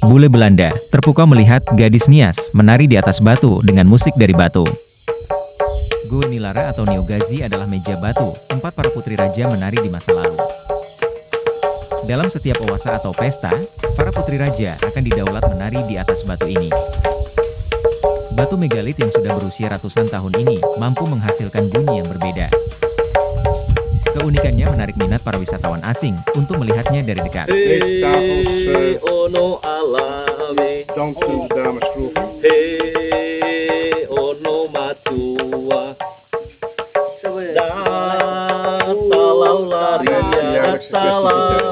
Bule Belanda terpukau melihat gadis Nias menari di atas batu dengan musik dari batu. Goe Nilara atau Neogazi adalah meja batu, tempat para putri raja menari di masa lalu. Dalam setiap owasa atau pesta, para putri raja akan didaulat menari di atas batu ini. Batu megalit yang sudah berusia ratusan tahun ini mampu menghasilkan bunyi yang berbeda. Keunikannya menarik minat para wisatawan asing untuk melihatnya dari dekat. Ono alame, dansen dames vroeger. ono matua, Ja, talau lari, jaarlijkse talau